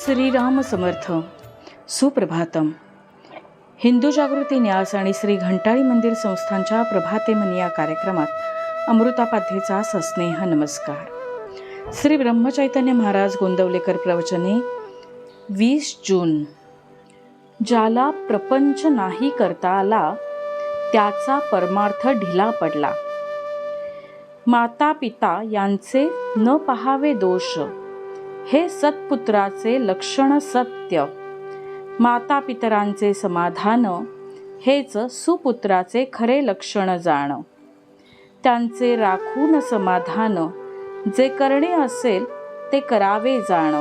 श्रीराम समर्थ. सुप्रभातम. हिंदू जागृती न्यास आणि श्री घंटाळी मंदिर संस्थांच्या प्रभाते मन या कार्यक्रमात अमृतापाध्येचा सस्नेह नमस्कार. श्री ब्रह्मचैतन्य महाराज गोंदवलेकर प्रवचने 20 जून. ज्याला प्रपंच नाही करता आला त्याचा परमार्थ ढिला पडला. माता पिता यांचे न पहावे दोष, हे सत्पुत्राचे लक्षण सत्य. माता पितरांचे समाधान, हेच सुपुत्राचे खरे लक्षण जाण. त्यांचे राखून समाधान, जे करणे असेल ते करावे जाण.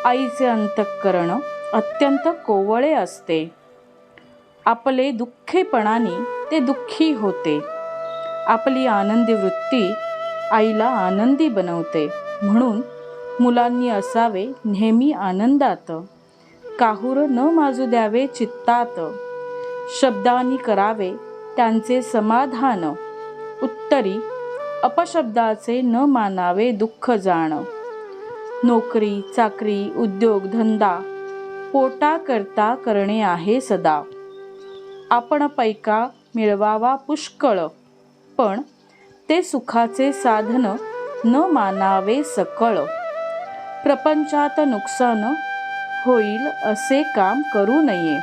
आईचे अंतःकरण अत्यंत कोवळे असते, आपले दुःखेपणाने ते दुःखी होते. आपली आनंदी वृत्ती आईला आनंदी बनवते. म्हणून मुलांनी असावे नेहमी आनंदात, काहूर न माजू द्यावे चित्तात. शब्दांनी करावे त्यांचे समाधान, उत्तरी अपशब्दाचे न मानावे दुःख जाण. नोकरी चाकरी उद्योग धंदा पोटा करता करणे आहे सदा. आपण पैका मिळवावा पुष्कळ, पण ते सुखाचे साधन न मानावे सकळ. प्रपंचात नुकसान होईल असे काम करू नये,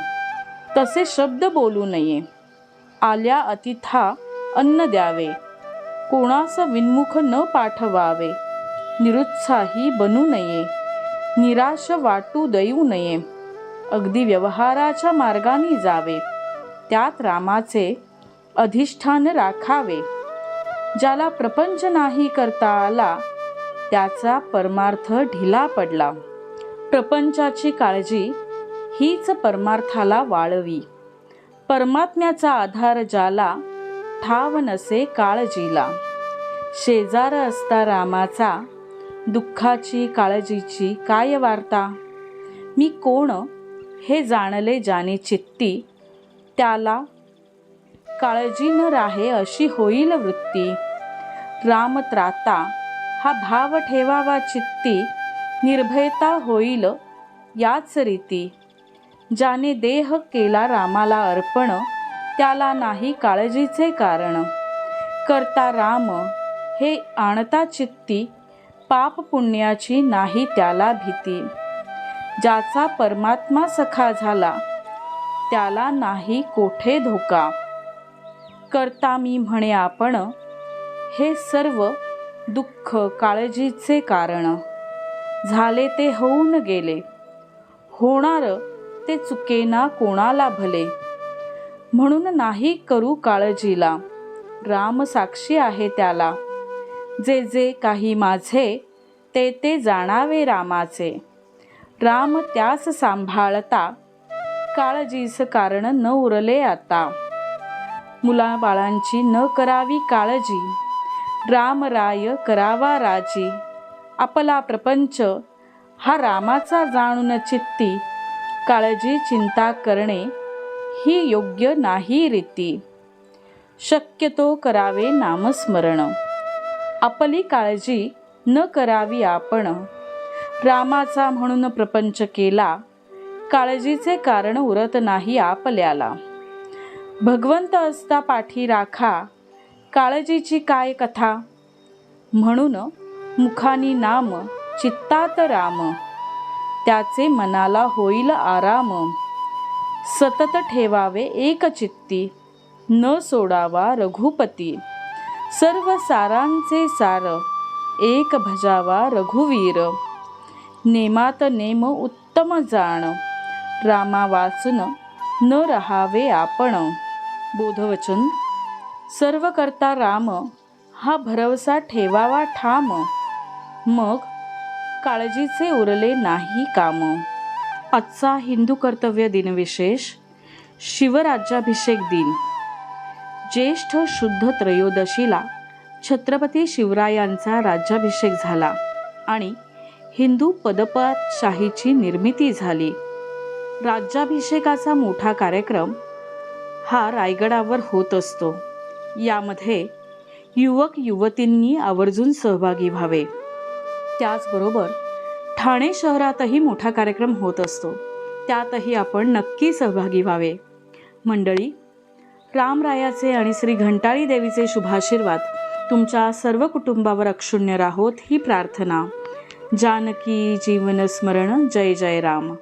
तसे शब्द बोलू नये. आल्या अतिथा अन्न द्यावे, कोणास विन्मुख न पाठवावे. निरुत्साही बनू नये, निराश वाटू देऊ नये. अगदी व्यवहाराच्या मार्गाने जावे, त्यात रामाचे अधिष्ठान राखावे. ज्याला प्रपंच नाही करता आला त्याचा परमार्थ ढिला पडला. प्रपंचाची काळजी हीच परमार्थाला वाळवी. परमात्म्याचा आधार ज्याला, ठाव नसे काळजीला. शेजार असता रामाचा, दुःखाची काळजीची काय वार्ता. मी कोण हे जाणले ज्याने चित्ती, त्याला काळजी न राहे अशी होईल वृत्ती. राम त्राता हा भाव ठेवावा चित्ती, निर्भयता होईल याच रीती. ज्याने देह केला रामाला अर्पण, त्याला नाही काळजीचे कारण. करता राम हे आणता चित्ती, पाप पुण्याची नाही त्याला भीती. ज्याचा परमात्मा सखा झाला, त्याला नाही कोठे धोका. करता मी म्हणे आपण, हे सर्व दुःख काळजीचे कारण. झाले ते होऊन गेले, होणार ते चुकेना कोणाला भले. म्हणून नाही करू काळजीला, राम साक्षी आहे त्याला. जे जे काही माझे, ते ते जाणावे रामाचे. राम त्यास सांभाळता, काळजीस कारण न उरले आता. मुलाबाळांची न करावी काळजी, रामराय करावा राजी. आपला प्रपंच हा रामाचा जाणून चित्ती, काळजी चिंता करणे ही योग्य नाही रीती. शक्यतो करावे नामस्मरण, आपली काळजी न करावी आपण. रामाचा म्हणून प्रपंच केला, काळजीचे कारण उरत नाही आपल्याला. भगवंत असता पाठी राखा, काळजीची काय कथा. म्हणून मुखानी नाम, चित्तात राम, त्याचे मनाला होईल आराम. सतत ठेवावे एक चित्ती, न सोडावा रघुपती. सर्व सारांचे सार, एक भजावा रघुवीर. नेमात नेम उत्तम जाण, रामा वाचून न रहावे आपण. बोधवचन. सर्व करता राम हा भरवसा ठेवावा ठाम, मग काळजीचे उरले नाही काम. आजचा हिंदू कर्तव्य दिनविशेष शिवराज्याभिषेक दिन. ज्येष्ठ शुद्ध त्रयोदशीला छत्रपती शिवरायांचा राज्याभिषेक झाला आणि हिंदू पदपातशाहीची निर्मिती झाली. राज्याभिषेकाचा मोठा कार्यक्रम हा रायगडावर होत असतो. यामध्ये युवक युवतींनी आवर्जून सहभागी व्हावे. त्याचबरोबर ठाणे शहरातही मोठा कार्यक्रम होत असतो, त्यातही आपण नक्की सहभागी व्हावे. मंडळी, रामरायाचे आणि श्री घंटाळी देवीचे शुभाशीर्वाद तुमच्या सर्व कुटुंबावर अक्षुण्य राहोत ही प्रार्थना. जानकी जीवन स्मरण. जय जय राम.